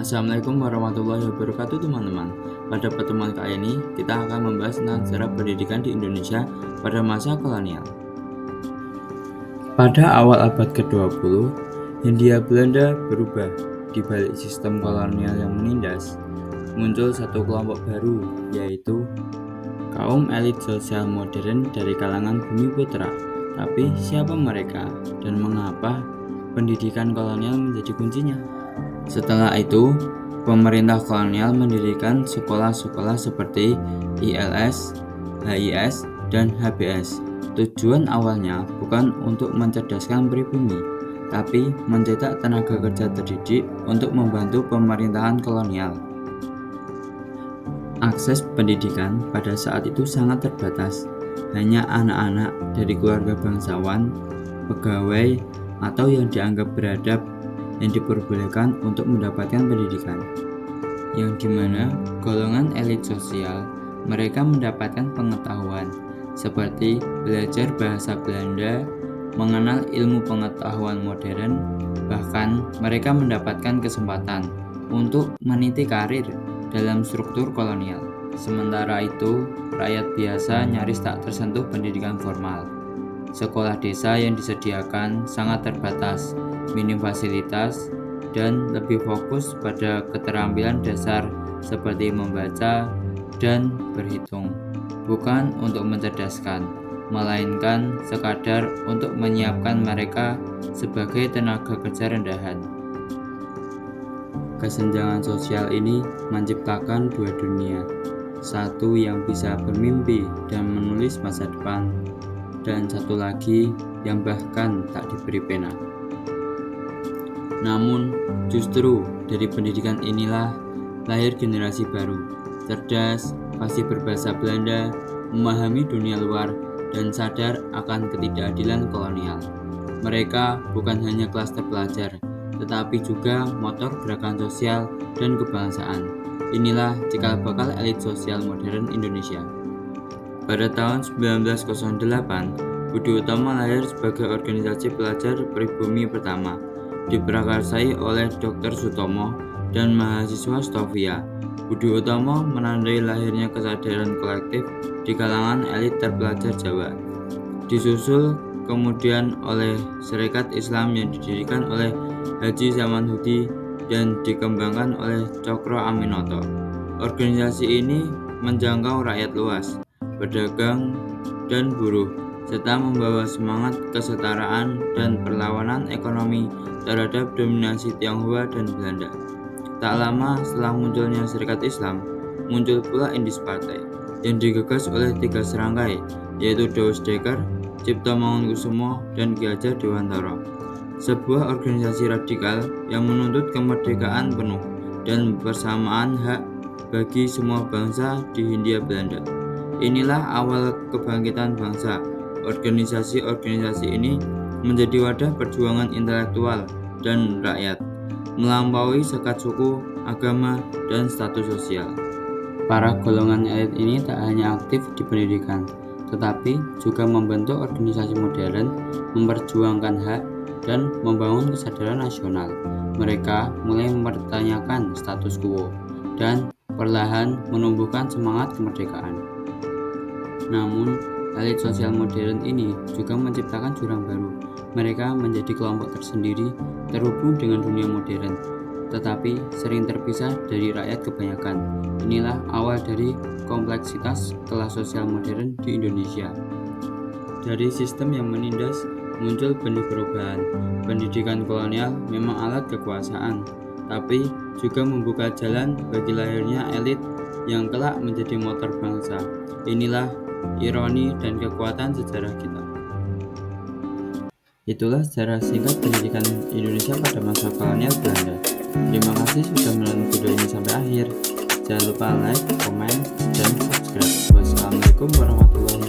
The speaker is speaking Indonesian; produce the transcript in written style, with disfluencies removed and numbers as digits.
Assalamualaikum warahmatullahi wabarakatuh teman-teman. Pada pertemuan kali ini kita akan membahas tentang sejarah pendidikan di Indonesia pada masa kolonial. Pada awal abad ke-20, Hindia Belanda berubah. Di balik sistem kolonial yang menindas, muncul satu kelompok baru, yaitu kaum elit sosial modern dari kalangan bumi putra. Tapi siapa mereka dan mengapa pendidikan kolonial menjadi kuncinya? Setelah itu, pemerintah kolonial mendirikan sekolah-sekolah seperti ILS, HIS, dan HBS. Tujuan awalnya bukan untuk mencerdaskan pribumi, tapi mencetak tenaga kerja terdidik untuk membantu pemerintahan kolonial. Akses pendidikan pada saat itu sangat terbatas. Hanya anak-anak dari keluarga bangsawan, pegawai, atau yang dianggap beradab yang diperbolehkan untuk mendapatkan pendidikan, yang dimana golongan elit sosial mereka mendapatkan pengetahuan seperti belajar bahasa Belanda, mengenal ilmu pengetahuan modern, bahkan mereka mendapatkan kesempatan untuk meniti karir dalam struktur kolonial. Sementara itu, rakyat biasa nyaris tak tersentuh pendidikan formal. Sekolah desa yang disediakan sangat terbatas, minim fasilitas, dan lebih fokus pada keterampilan dasar seperti membaca dan berhitung, bukan untuk mencerdaskan, melainkan sekadar untuk menyiapkan mereka sebagai tenaga kerja rendahan. Kesenjangan sosial ini menciptakan dua dunia, satu yang bisa bermimpi dan menulis masa depan, dan satu lagi yang bahkan tak diberi pena. Namun, justru dari pendidikan inilah lahir generasi baru, cerdas, fasih berbahasa Belanda, memahami dunia luar, dan sadar akan ketidakadilan kolonial. Mereka bukan hanya kelas terpelajar, tetapi juga motor gerakan sosial dan kebangsaan. Inilah cikal bakal elit sosial modern Indonesia. Pada tahun 1908, Budi Utomo lahir sebagai organisasi pelajar pribumi pertama, diprakarsai oleh Dr. Sutomo dan mahasiswa Stovia. Budi Utomo menandai lahirnya kesadaran kolektif di kalangan elit terpelajar Jawa. Disusul kemudian oleh Serikat Islam yang didirikan oleh Haji Samanhudi dan dikembangkan oleh Cokro Aminoto. Organisasi ini menjangkau rakyat luas, pedagang, dan buruh, serta membawa semangat kesetaraan dan perlawanan ekonomi terhadap dominasi Tionghoa dan Belanda. Tak lama setelah munculnya Serikat Islam, muncul pula Indis Partai yang digagas oleh tiga serangkai, yaitu Daus Dekker, Cipto Mangunkusumo, dan Ki Hajar Dewantara. Sebuah organisasi radikal yang menuntut kemerdekaan penuh dan persamaan hak bagi semua bangsa di Hindia Belanda. Inilah awal kebangkitan bangsa. Organisasi-organisasi ini menjadi wadah perjuangan intelektual dan rakyat, melampaui sekat suku, agama, dan status sosial. Para golongan elit ini tak hanya aktif di pendidikan, tetapi juga membentuk organisasi modern, memperjuangkan hak, dan membangun kesadaran nasional. Mereka mulai mempertanyakan status quo dan perlahan menumbuhkan semangat kemerdekaan. Namun, elit sosial modern ini juga menciptakan jurang baru. Mereka menjadi kelompok tersendiri terhubung dengan dunia modern, tetapi sering terpisah dari rakyat kebanyakan. Inilah awal dari kompleksitas kelas sosial modern di Indonesia. Dari sistem yang menindas, muncul benih perubahan. Pendidikan kolonial memang alat kekuasaan, tapi juga membuka jalan bagi lahirnya elit yang kelak menjadi motor bangsa. Inilah ironi dan kekuatan sejarah kita. Itulah sejarah singkat pendidikan Indonesia pada masa kolonial Belanda. Terima kasih sudah menonton video ini sampai akhir. Jangan lupa like, komen, dan subscribe. Wassalamualaikum warahmatullahi wabarakatuh.